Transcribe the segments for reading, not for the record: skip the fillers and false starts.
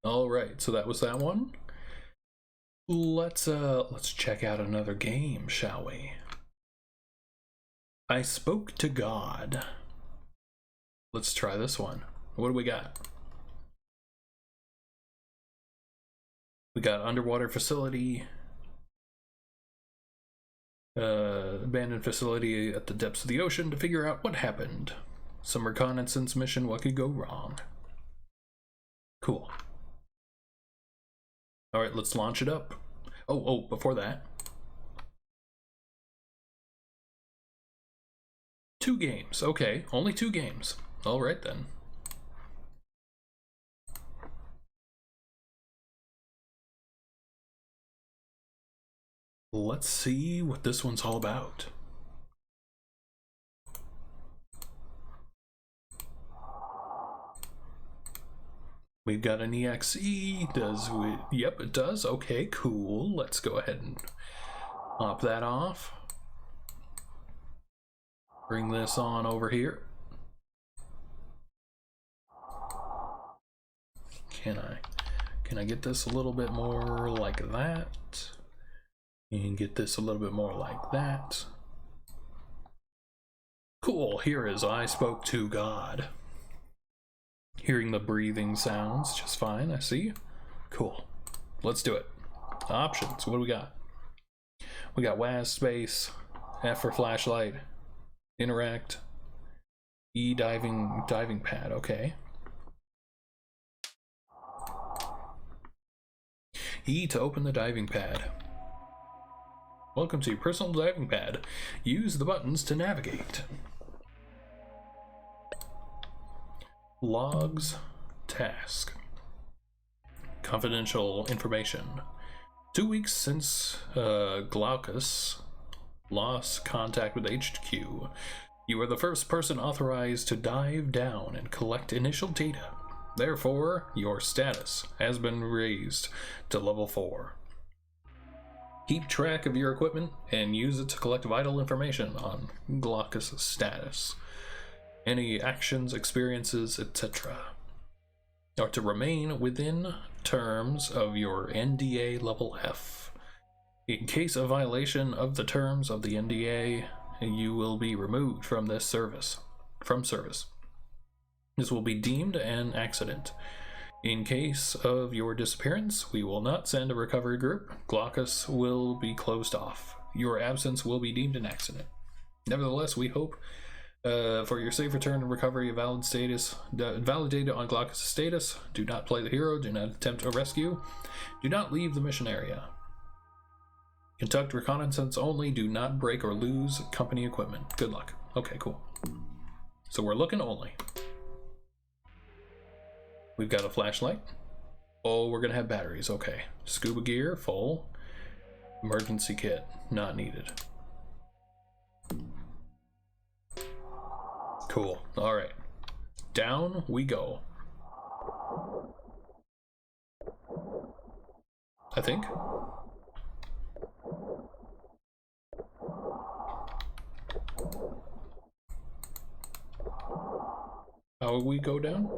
All right, so that was that one. Let's check out another game, shall we? I Spoke to God. Let's try this one. What do we got? We got underwater facility, abandoned facility at the depths of the ocean to figure out what happened. Some reconnaissance mission, what could go wrong? Cool. All right, let's launch it up. Oh, before that. 2 games, okay, only 2 games. All right then. Let's see what this one's all about. We've got an EXE, yep, it does, okay, cool. Let's go ahead and pop that off. Bring this on over here. Can I get this a little bit more like that? And get this a little bit more like that. Cool, here is I Spoke to God. Hearing the breathing sounds just fine, I see. Cool. Let's do it. Options, what do we got? We got WAS space, F for flashlight, interact, E diving pad, okay. E to open the diving pad. Welcome to your personal diving pad. Use the buttons to navigate. Logs, task. Confidential information. 2 weeks since Glaucus lost contact with HQ. You are the first person authorized to dive down and collect initial data. Therefore, your status has been raised to level 4. Keep track of your equipment and use it to collect vital information on Glaucus' status. Any actions, experiences, etc. are to remain within terms of your NDA level F. In case of violation of the terms of the NDA, you will be removed from this service. This will be deemed an accident. In case of your disappearance, we will not send a recovery group. Glaucus will be closed off. Your absence will be deemed an accident. Nevertheless, we hope for your safe return and recovery of valid data on Glaucus' status. Do not play the hero. Do not attempt a rescue. Do not leave the mission area. Conduct reconnaissance only. Do not break or lose company equipment. Good luck. Okay, cool. So we're looking only. We've got a flashlight. Oh, we're gonna have batteries. Okay. Scuba gear, full. Emergency kit, not needed. Cool. All right. Down we go. I think. How will we go down?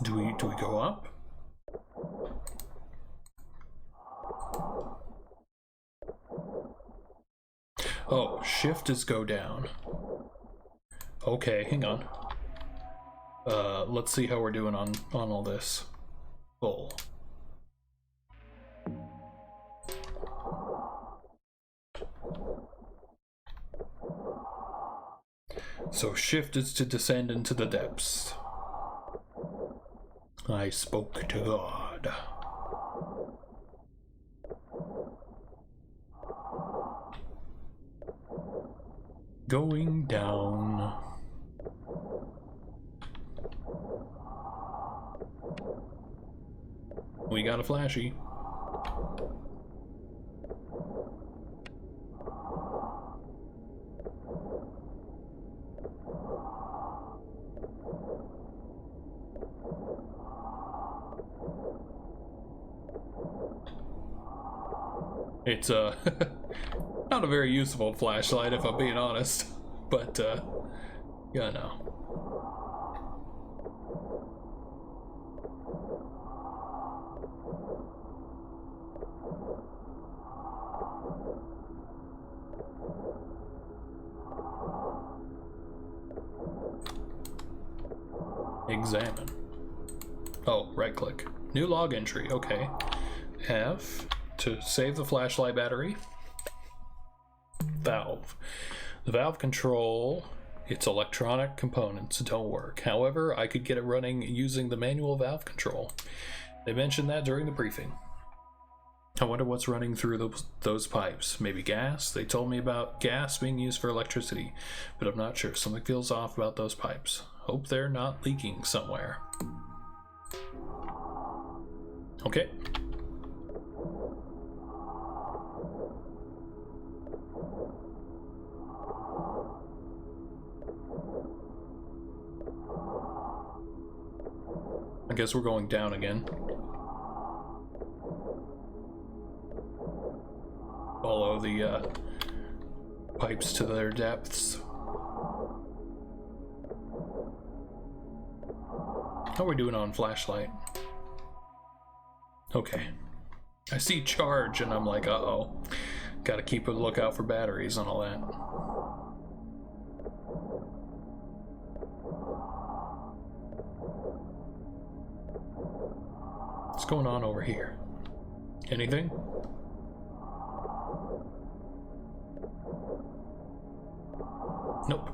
Do we go up? Oh, shift is go down. Okay, hang on. Let's see how we're doing on all this. Full. So shift is to descend into the depths. I spoke to God. Going down. We got a flashy. It's not a very useful flashlight if I'm being honest, but yeah, no. Examine. Oh, right click. New log entry, okay. F to save the flashlight battery. Valve. The valve control its electronic components don't work. However, I could get it running using the manual valve control. They mentioned that during the briefing. I wonder what's running through those pipes. Maybe gas? They told me about gas being used for electricity, but I'm not sure. Something feels off about those pipes. Hope they're not leaking somewhere. Okay. I guess we're going down again. Follow the pipes to their depths. How are we doing on flashlight? Okay. I see charge and I'm like, uh-oh. Gotta keep a lookout for batteries and all that. What's going on over here? Anything? Nope.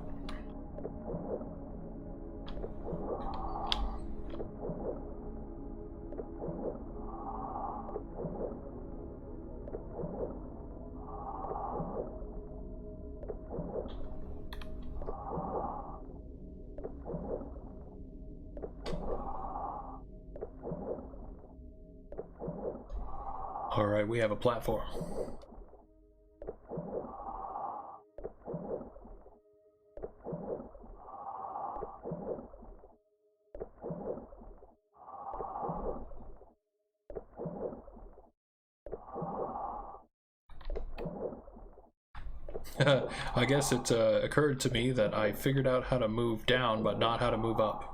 All right, we have a platform. I guess it occurred to me that I figured out how to move down, but not how to move up.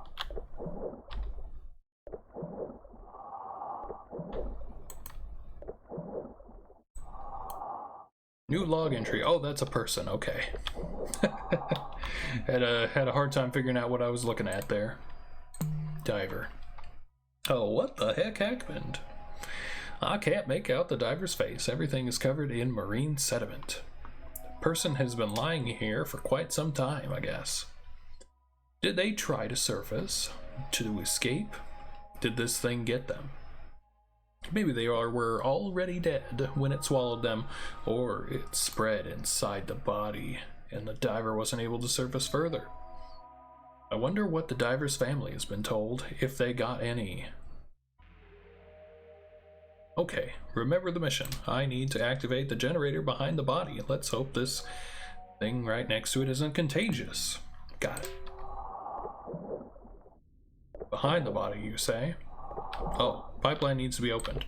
New log entry. Oh, that's a person. Okay. had a hard time figuring out what I was looking at there. Diver. Oh, what the heck happened? I can't make out the diver's face. Everything is covered in marine sediment. The person has been lying here for quite some time, I guess. Did they try to surface? To escape? Did this thing get them? Maybe they were already dead when it swallowed them, or it spread inside the body, and the diver wasn't able to surface further. I wonder what the diver's family has been told, if they got any. Okay, remember the mission. I need to activate the generator behind the body. Let's hope this thing right next to it isn't contagious. Got it. Behind the body, you say? Oh, pipeline needs to be opened.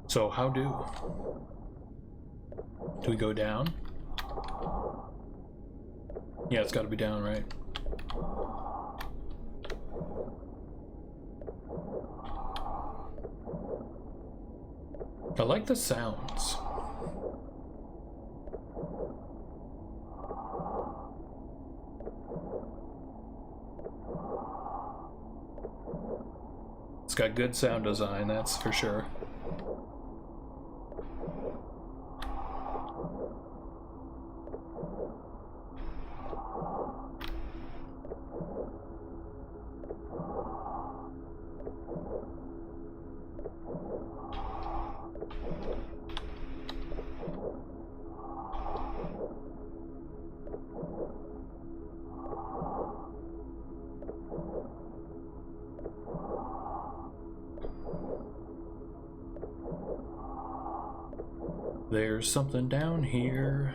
So how do we go down? Yeah, it's got to be down, right? I like the sounds. It's got good sound design, that's for sure. There's something down here.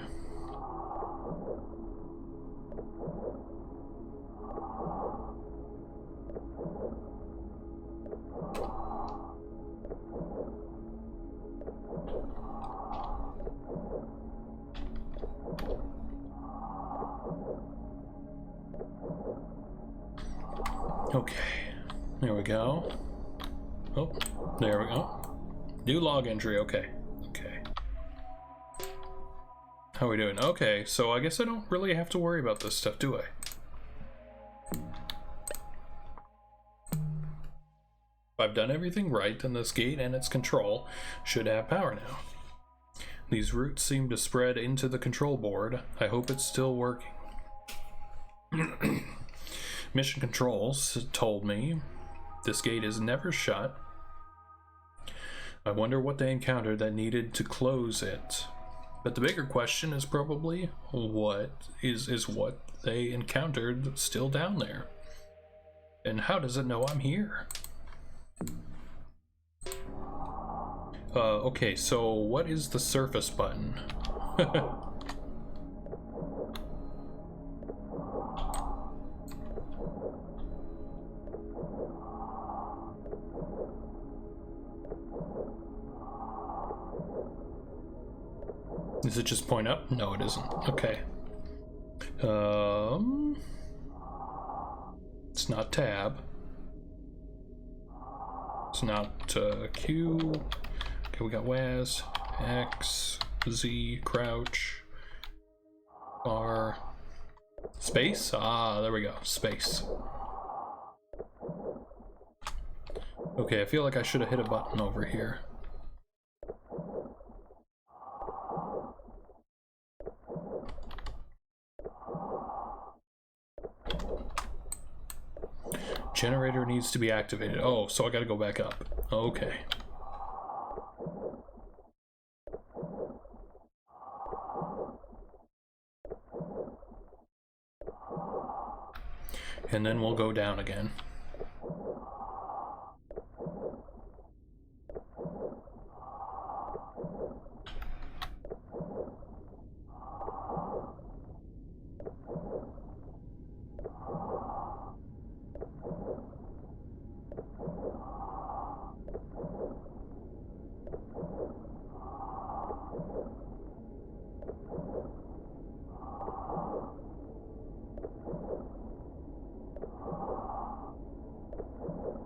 Okay, there we go. Oh, there we go. New log entry, okay. Okay. How are we doing? Okay, so I guess I don't really have to worry about this stuff, do I? If I've done everything right, then this gate and its control should have power now. These roots seem to spread into the control board. I hope it's still working. Mission controls told me this gate is never shut. I wonder what they encountered that needed to close it. But the bigger question is probably what is what they encountered still down there. And how does it know I'm here? Okay, so what is the surface button? Is it just point up? No, it isn't. Okay. It's not tab. It's not Q. Okay, we got WAS, X, Z, crouch, R, space? Ah, there we go, space. Okay, I feel like I should have hit a button over here. Generator needs to be activated. Oh, so I gotta go back up. Okay. And then we'll go down again.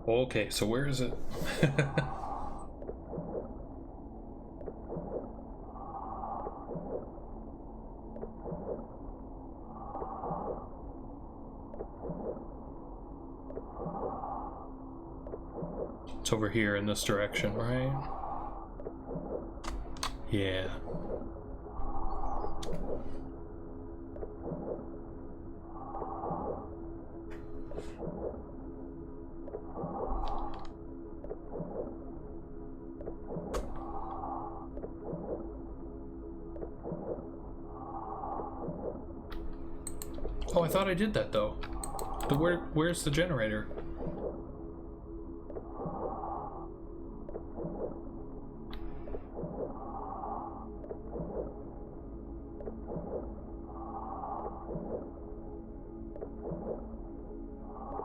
Okay, so where is it? It's over here in this direction, right? Yeah. Oh, I thought I did that though. Where's the generator?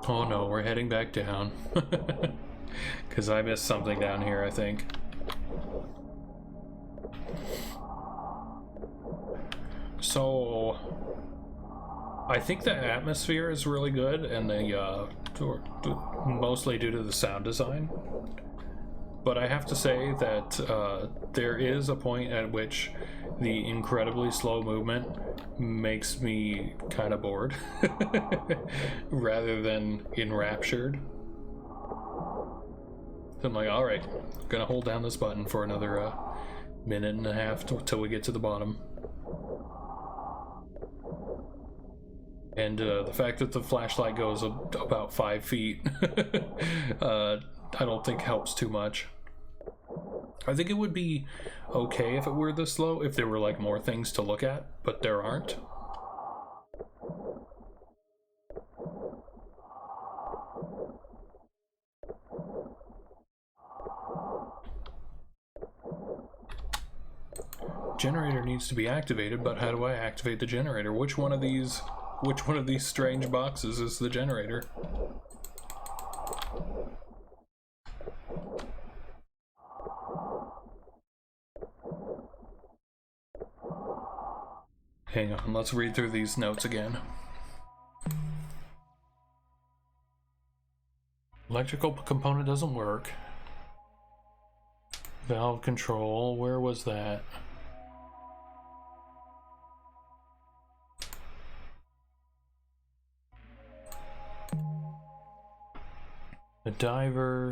Oh no, we're heading back down. Because I missed something down here, I think. So I think the atmosphere is really good, and mostly due to the sound design. But I have to say that there is a point at which the incredibly slow movement makes me kind of bored rather than enraptured. So I'm like, alright, gonna hold down this button for another minute and a half till we get to the bottom. And the fact that the flashlight goes about 5 feet, I don't think helps too much. I think it would be okay if it were this slow, if there were like more things to look at, but there aren't. Generator needs to be activated, but how do I activate the generator? Which one of these strange boxes is the generator? Hang on, let's read through these notes again. Electrical component doesn't work. Valve control, where was that? The diver.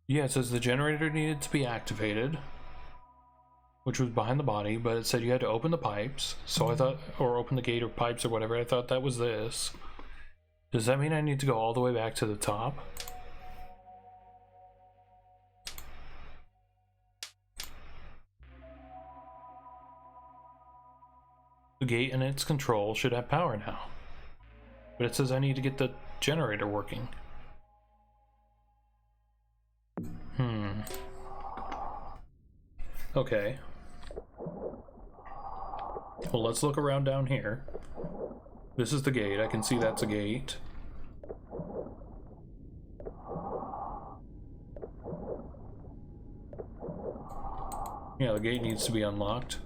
Yeah, it says the generator needed to be activated, which was behind the body, but it said you had to open the pipes. So I thought, or open the gate or pipes or whatever. I thought that was this. Does that mean I need to go all the way back to the top? The gate and its control should have power now. But it says I need to get the generator working. Okay. Well, let's look around down here. This is the gate. I can see that's a gate. Yeah, the gate needs to be unlocked,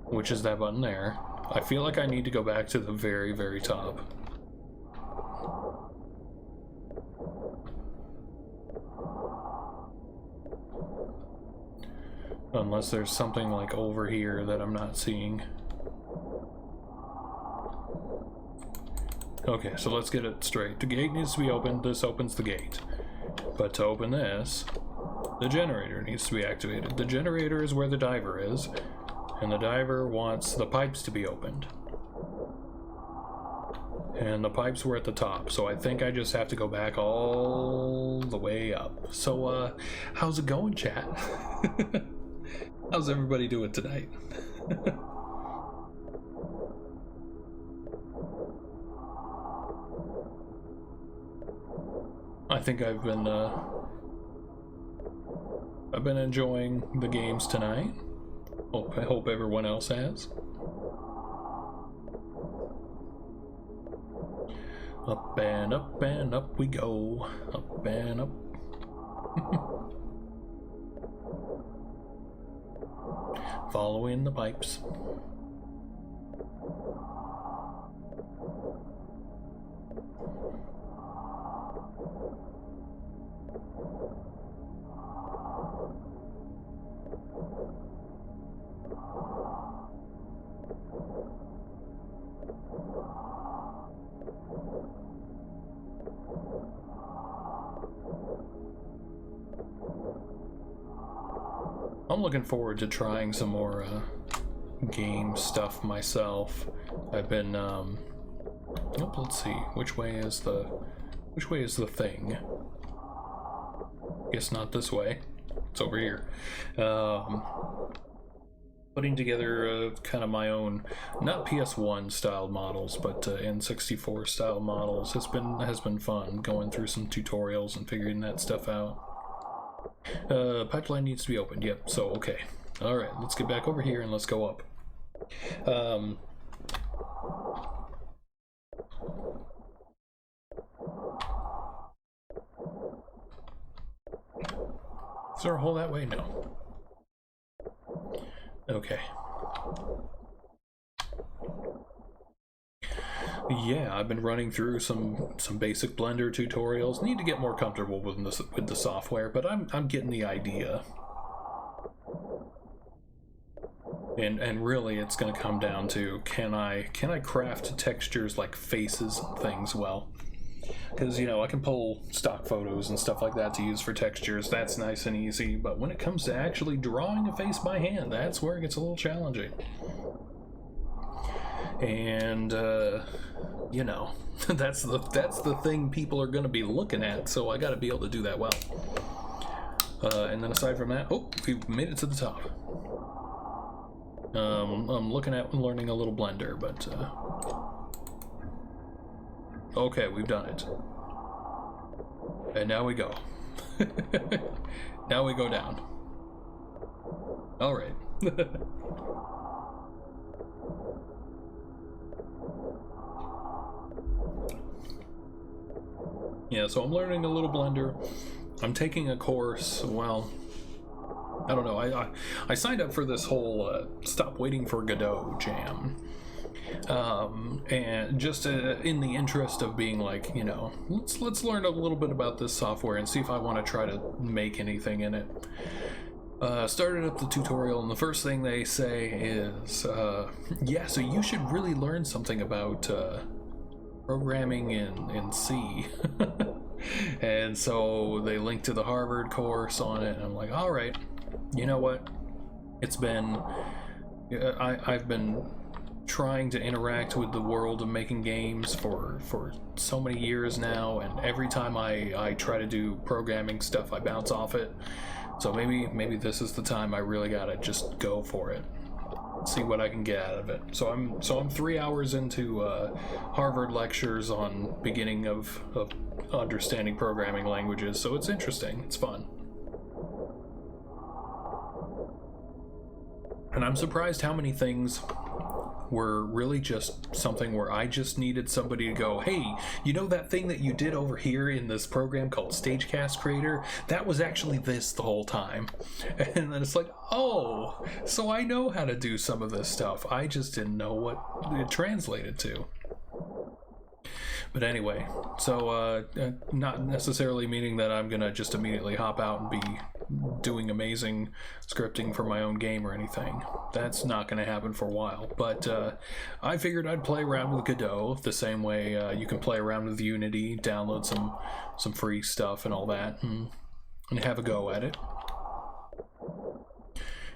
which is that button there. I feel like I need to go back to the very, very top. Unless there's something like over here that I'm not seeing. Okay, so let's get it straight. The gate needs to be opened. This opens the gate. But to open this, the generator needs to be activated. The generator is where the diver is, and the diver wants the pipes to be opened. And the pipes were at the top, so I think I just have to go back all the way up. So, how's it going, chat? How's everybody doing tonight? I think I've been enjoying the games tonight. I hope everyone else has. Up and up and up we go. Up and up. Following the pipes. I'm looking forward to trying some more game stuff myself. I've been let's see, which way is the thing? Guess not this way. It's over here. Putting together kind of my own, not PS1 style models, but N64 style models has been fun. Going through some tutorials and figuring that stuff out. Pipeline needs to be opened. Yep. So okay. All right. Let's get back over here and let's go up. Is there a hole that way? No. Okay. Yeah, I've been running through some basic Blender tutorials. Need to get more comfortable with the software, but I'm getting the idea. And really, it's going to come down to can I craft textures like faces and things well? Because, you know, I can pull stock photos and stuff like that to use for textures. That's nice and easy. But when it comes to actually drawing a face by hand, that's where it gets a little challenging. And, you know, that's the thing people are going to be looking at. So I got to be able to do that well. And then aside from that, oh, we made it to the top. I'm looking at learning a little Blender, but okay, we've done it. And now we go. Now we go down. All right. Yeah, so I'm learning a little Blender. I'm taking a course, well, I don't know. I signed up for this whole Stop Waiting for Godot jam. And just in the interest of being like, you know, let's learn a little bit about this software and see if I want to try to make anything in it. Started up the tutorial, and the first thing they say is, yeah, so you should really learn something about programming in C. And so they link to the Harvard course on it, and I'm like, all right, you know what? It's been, I've been trying to interact with the world of making games for so many years now, and every time I try to do programming stuff, I bounce off it. So maybe this is the time I really gotta just go for it, see what I can get out of it. So I'm 3 hours into Harvard lectures on beginning of understanding programming languages, so it's interesting, it's fun. And I'm surprised how many things were really just something where I just needed somebody to go, hey, you know that thing that you did over here in this program called Stagecast Creator? That was actually this the whole time. And then it's like, oh, so I know how to do some of this stuff. I just didn't know what it translated to. But anyway, so not necessarily meaning that I'm gonna just immediately hop out and be doing amazing scripting for my own game or anything. That's not gonna happen for a while. But I figured I'd play around with Godot the same way you can play around with Unity, download some free stuff and all that, and have a go at it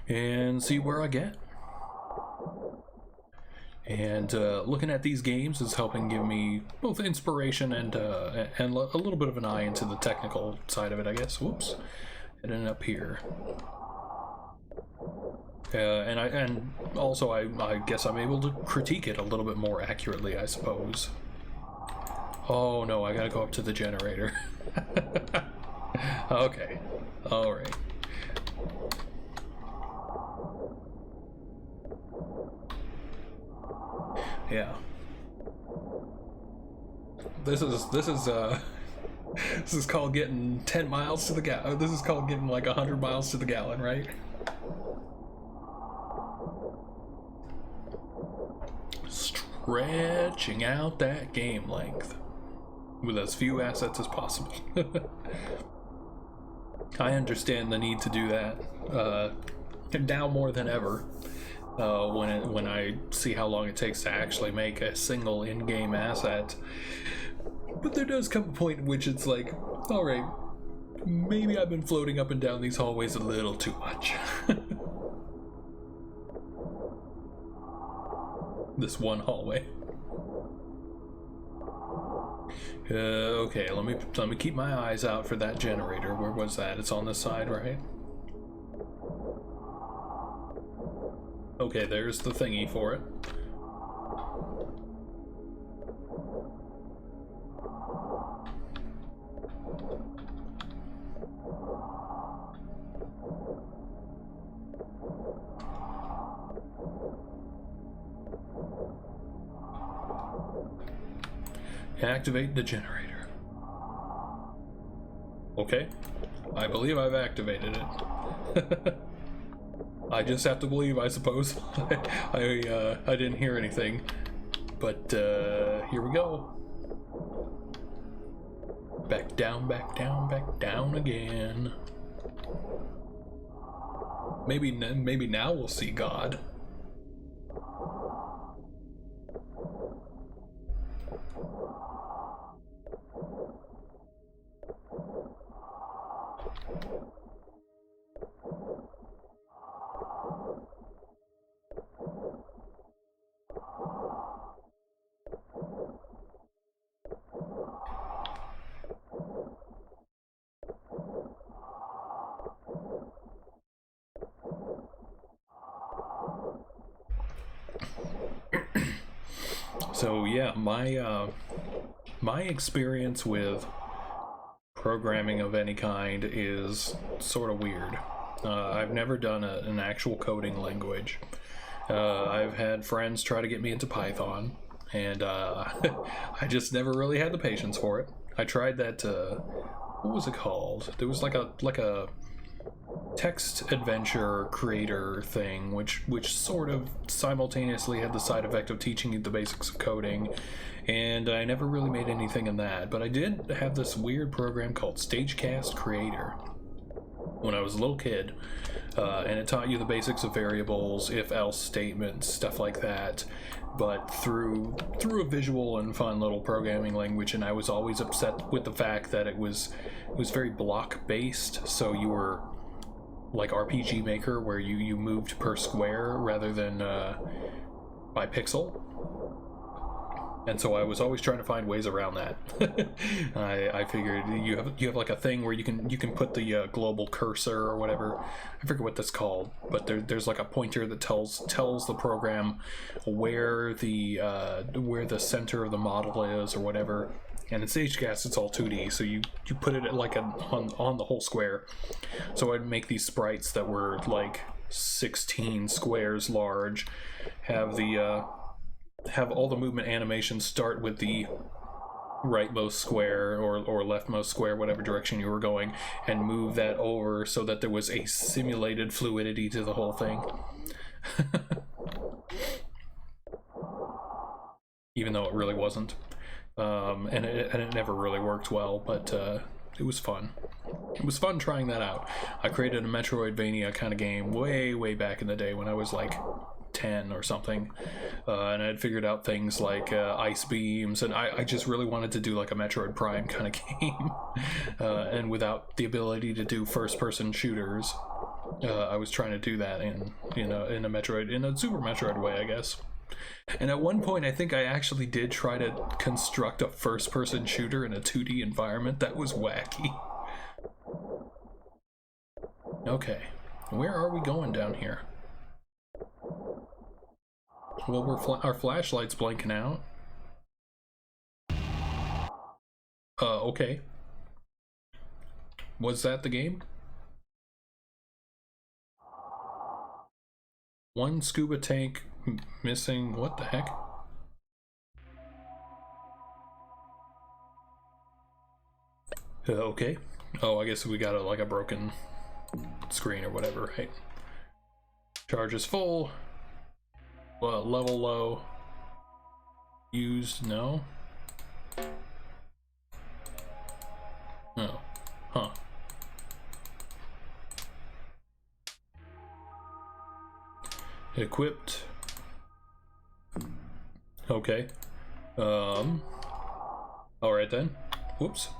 and see where I get. And looking at these games is helping give me both inspiration and a little bit of an eye into the technical side of it, I guess. Whoops, heading up here. And also I guess I'm able to critique it a little bit more accurately, I suppose. Oh no, I gotta go up to the generator. Okay, all right. Yeah. This is called getting 10 miles to the gallon. This is called getting like 100 miles to the gallon, right? Stretching out that game length with as few assets as possible. I understand the need to do that now more than ever. When I see how long it takes to actually make a single in-game asset. But there does come a point in which it's like, alright, maybe I've been floating up and down these hallways a little too much. This one hallway. Okay, let me keep my eyes out for that generator. Where was that? It's on this side, right? Okay, there's the thingy for it. Activate the generator. Okay, I believe I've activated it. I just have to believe, I suppose. I didn't hear anything, but here we go. Back down, back down, back down again. Maybe now we'll see God. So yeah, my experience with programming of any kind is sort of weird. I've never done an actual coding language. I've had friends try to get me into Python, and I just never really had the patience for it. I tried that. What was it called? There was like a text adventure creator thing, which sort of simultaneously had the side effect of teaching you the basics of coding, and I never really made anything in that. But I did have this weird program called Stagecast Creator when I was a little kid, and it taught you the basics of variables, if-else statements, stuff like that, but through a visual and fun little programming language. And I was always upset with the fact that it was very block based, so you were like RPG Maker, where you moved per square rather than by pixel. And so I was always trying to find ways around that. I figured you have like a thing where you can put the global cursor or whatever. I forget what that's called, but there's like a pointer that tells the program where the center of the model is or whatever. And in Stagecast, it's all 2D, so you put it like on the whole square. So I'd make these sprites that were like 16 squares large, have all the movement animations start with the rightmost square or leftmost square, whatever direction you were going, and move that over so that there was a simulated fluidity to the whole thing. Even though it really wasn't. And it never really worked well, but it was fun. It was fun trying that out. I created a Metroidvania kind of game way back in the day when I was like 10 or something, and I'd figured out things like ice beams, and I just really wanted to do like a Metroid Prime kind of game, and without the ability to do first-person shooters, I was trying to do that in a Super Metroid way, I guess. And at one point, I think I actually did try to construct a first-person shooter in a 2D environment. That was wacky. Okay, where are we going down here? Well, our flashlight's blinking out. Okay. Was that the game? One scuba tank missing. What the heck? Okay. Oh, I guess we got a broken screen or whatever, right? Charge is full. Level low. Used, no. Oh, huh. Equipped. Okay. Alright then. Whoops.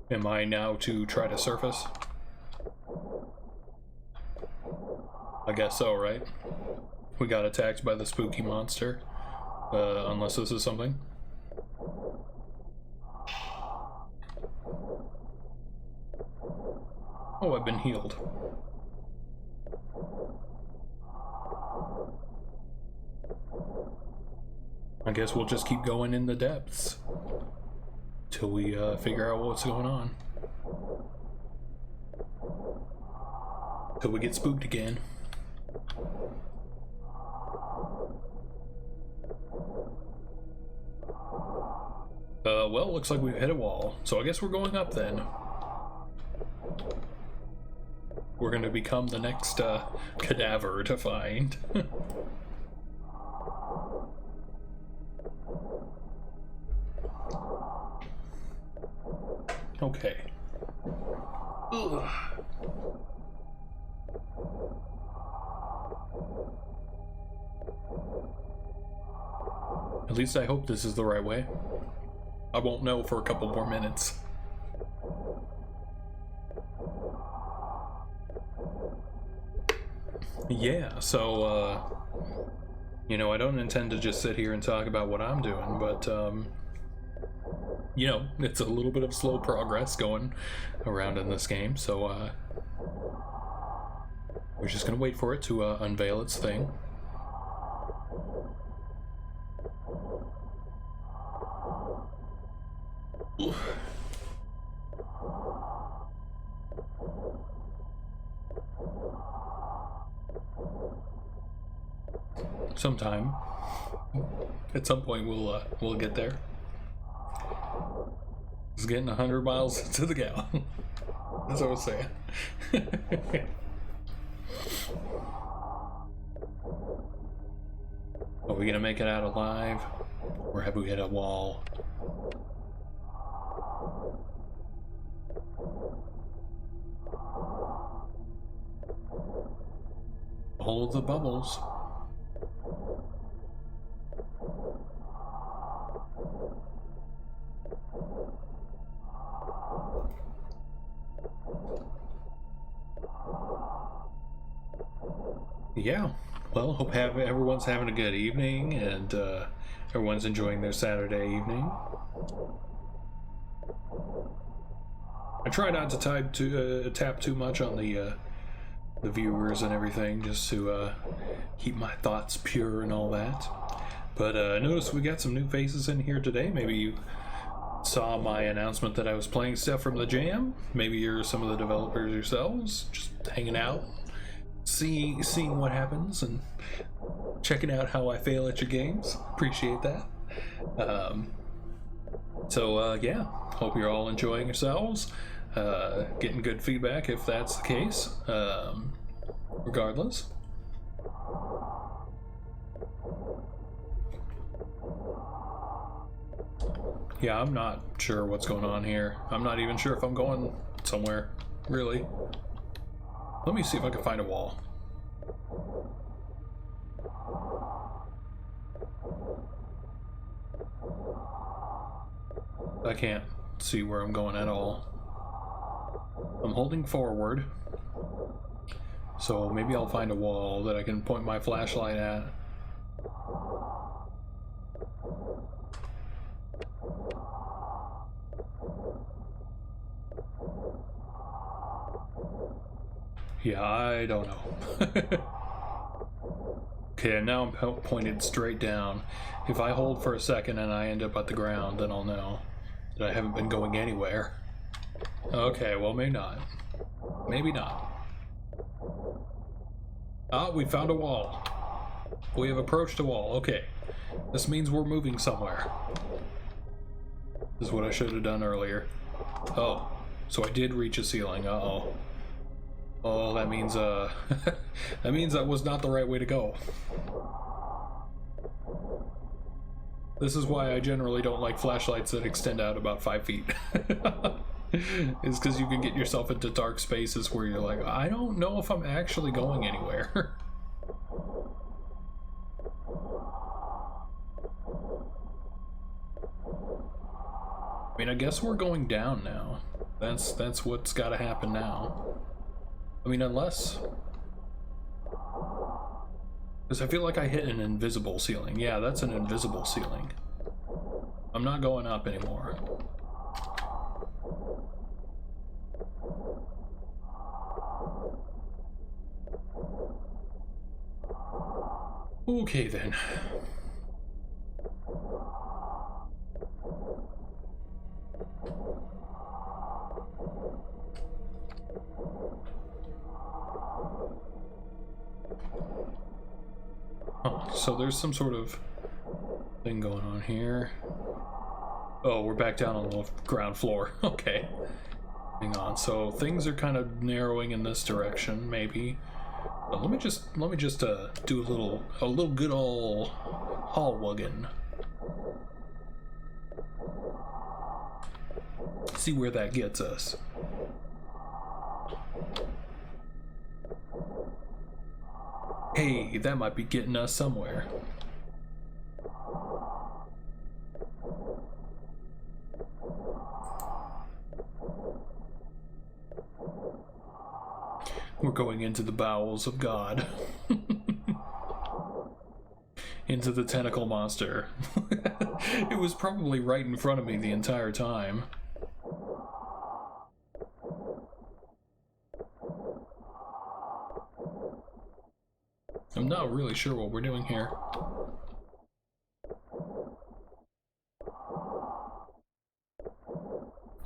Am I now to try to surface? I guess so, right? We got attacked by the spooky monster. Unless this is something. Oh, I've been healed. I guess we'll just keep going in the depths till we figure out what's going on. Till we get spooked again. Well, looks like we've hit a wall, so I guess we're going up then. We're gonna become the next cadaver to find. Okay. Ugh. At least I hope this is the right way. I won't know for a couple more minutes. Yeah, so, you know, I don't intend to just sit here and talk about what I'm doing, but, you know, it's a little bit of slow progress going around in this game, so, we're just gonna wait for it to unveil its thing. Sometime, at some point, we'll get there. It's getting 100 miles to the gallon. That's what I was saying. Are we gonna make it out alive? Or have we hit a wall? Hold the bubbles. Yeah, well, hope everyone's having a good evening, and everyone's enjoying their Saturday evening. I try not to tap too much on the viewers and everything, just to keep my thoughts pure and all that. But I noticed we got some new faces in here today. Maybe you saw my announcement that I was playing stuff from the jam. Maybe you're some of the developers yourselves, just hanging out, seeing what happens, and checking out how I fail at your games. Appreciate that. Yeah, hope you're all enjoying yourselves, getting good feedback if that's the case. Regardless. Yeah, I'm not sure what's going on here. I'm not even sure if I'm going somewhere, really. Let me see if I can find a wall. I can't see where I'm going at all. I'm holding forward, so maybe I'll find a wall that I can point my flashlight at. Yeah, I don't know. Okay, now I'm pointed straight down. If I hold for a second and I end up at the ground, then I'll know that I haven't been going anywhere. Okay, well, maybe not. Maybe not. Ah, we found a wall. We have approached a wall. Okay. This means we're moving somewhere. This is what I should have done earlier. Oh, so I did reach a ceiling. Uh-oh. Oh, that means, that means that was not the right way to go. This is why I generally don't like flashlights that extend out about 5 feet. Is because you can get yourself into dark spaces where you're like, I don't know if I'm actually going anywhere. I mean, I guess we're going down now. That's what's got to happen now. I mean, unless... Because I feel like I hit an invisible ceiling. Yeah, that's an invisible ceiling. I'm not going up anymore. Okay, then. Oh, so there's some sort of thing going on here. Oh, we're back down on the ground floor. Okay. Hang on. So things are kind of narrowing in this direction, maybe. But let me just do a little good old hallwugging. See where that gets us. Hey, that might be getting us somewhere. We're going into the bowels of God. Into the tentacle monster. It was probably right in front of me the entire time. I'm not really sure what we're doing here.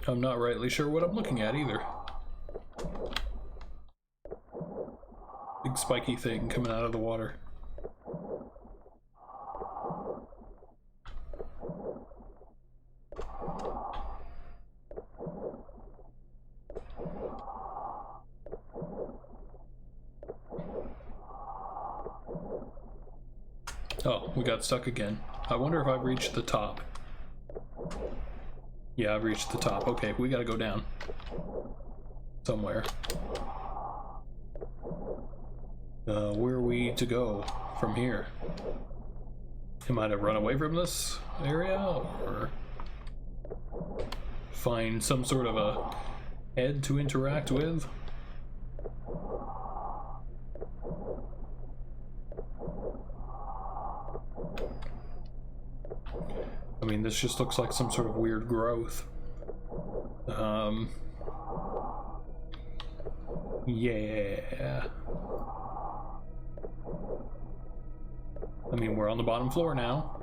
I'm not rightly sure what I'm looking at either. Big spiky thing coming out of the water. Oh, we got stuck again. I wonder if I've reached the top. Yeah, I've reached the top. Okay, we gotta go down. Somewhere. Where are we to go from here? Am I to run away from this area, or find some sort of a head to interact with? I mean, this just looks like some sort of weird growth. Yeah. I mean, we're on the bottom floor now.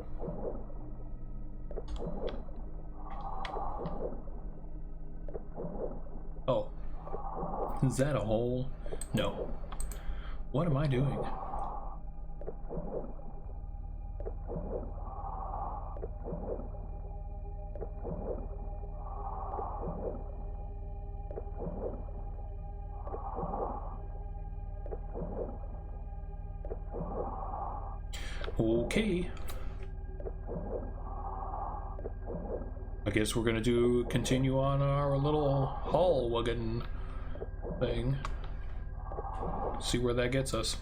Oh. Is that a hole? No. What am I doing? Okay. I guess we're gonna continue on our little hall wagon thing. See where that gets us.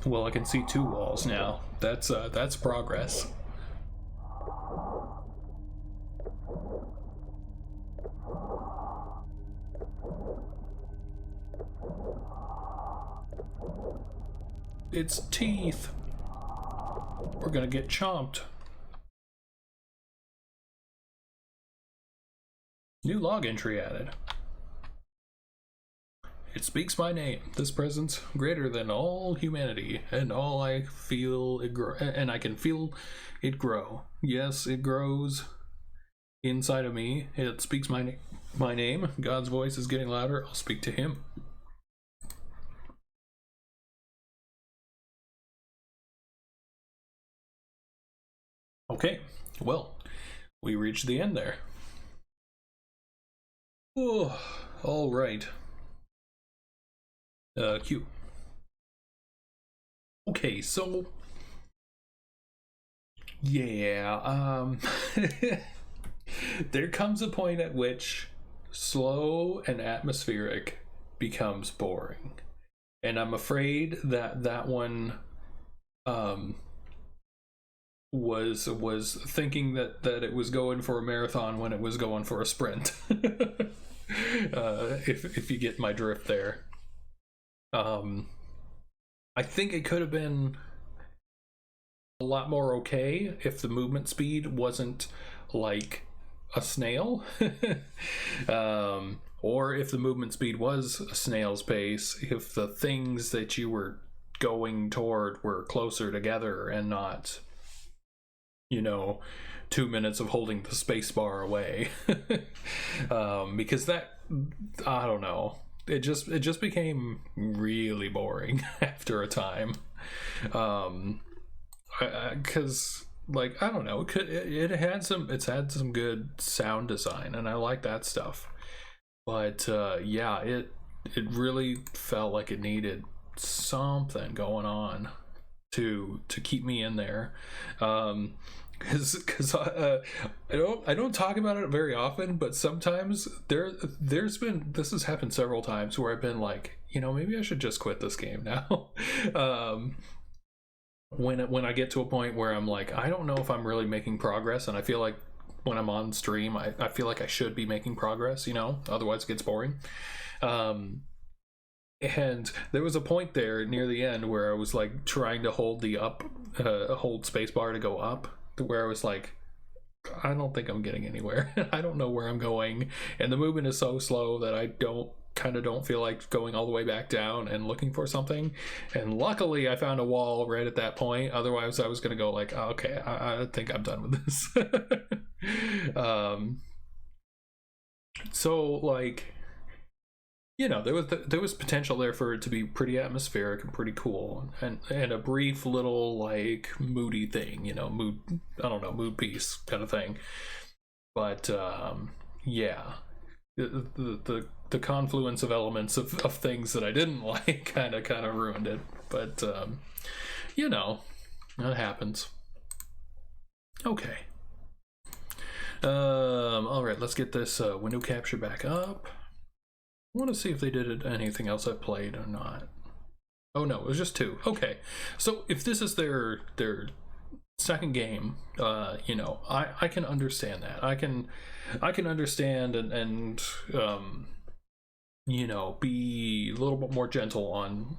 Well, I can see 2 walls now. That's progress. It's teeth. We're gonna get chomped. New log entry added. It speaks my name. This presence greater than all humanity, and all I feel it grow, and I can feel it grow. Yes, it grows inside of me. It speaks my name. God's voice is getting louder. I'll speak to him. Okay, well, we reached the end there. Oh, all right. Q. Okay, so yeah, there comes a point at which slow and atmospheric becomes boring, and I'm afraid that that one was thinking that it was going for a marathon when it was going for a sprint. If you get my drift there. I think it could have been a lot more okay if the movement speed wasn't like a snail. Or if the movement speed was a snail's pace, if the things that you were going toward were closer together and not, 2 minutes of holding the space bar away. Because that, I don't know. It just became really boring after a time, because like I don't know, it's had some good sound design and I like that stuff, but yeah, it really felt like it needed something going on to keep me in there. Because I don't talk about it very often, but sometimes this has happened several times where I've been like, maybe I should just quit this game now. When I get to a point where I'm like, I don't know if I'm really making progress, and I feel like when I'm on stream, I feel like I should be making progress, otherwise it gets boring. And there was a point there near the end where I was like trying to hold the hold spacebar to go up, where I was like, I don't think I'm getting anywhere. I don't know where I'm going, and the movement is so slow that I don't feel like going all the way back down and looking for something. And luckily I found a wall right at that point, otherwise I was gonna go like, okay, I think I'm done with this. So like, you know, there was potential there for it to be pretty atmospheric and pretty cool, and a brief little like moody thing, you know, mood piece kind of thing. But yeah, the confluence of elements of things that I didn't like kind of ruined it. But you know, that happens. Okay. All right, let's get this window capture back up. I want to see if they did anything else I played or not. Oh no, it was just 2. Okay, so if this is their second game, you know, I can understand that. I can understand and you know, be a little bit more gentle on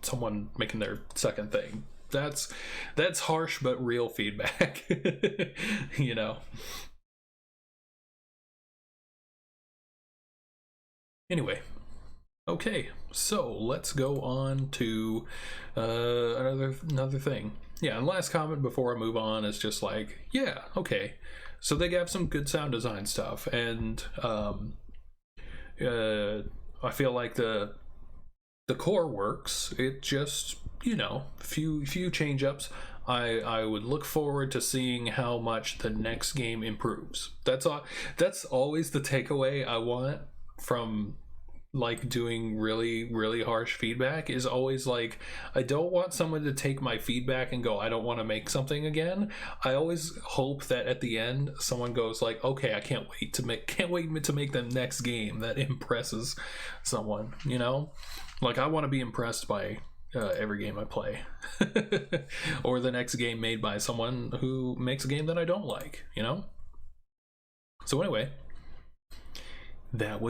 someone making their second thing. That's harsh but real feedback. You know. Anyway, okay, so let's go on to another thing. Yeah, and last comment before I move on is just like, yeah, okay. So they have some good sound design stuff, and I feel like the core works. It just, you know, few change ups. I would look forward to seeing how much the next game improves. That's all. That's always the takeaway I want from like doing really harsh feedback, is always like, I don't want someone to take my feedback and go, I don't want to make something again. I always hope that at the end someone goes like, okay, I can't wait to make the next game that impresses someone, you know? Like, I want to be impressed by every game I play. Or the next game made by someone who makes a game that I don't like, you know? So anyway, that was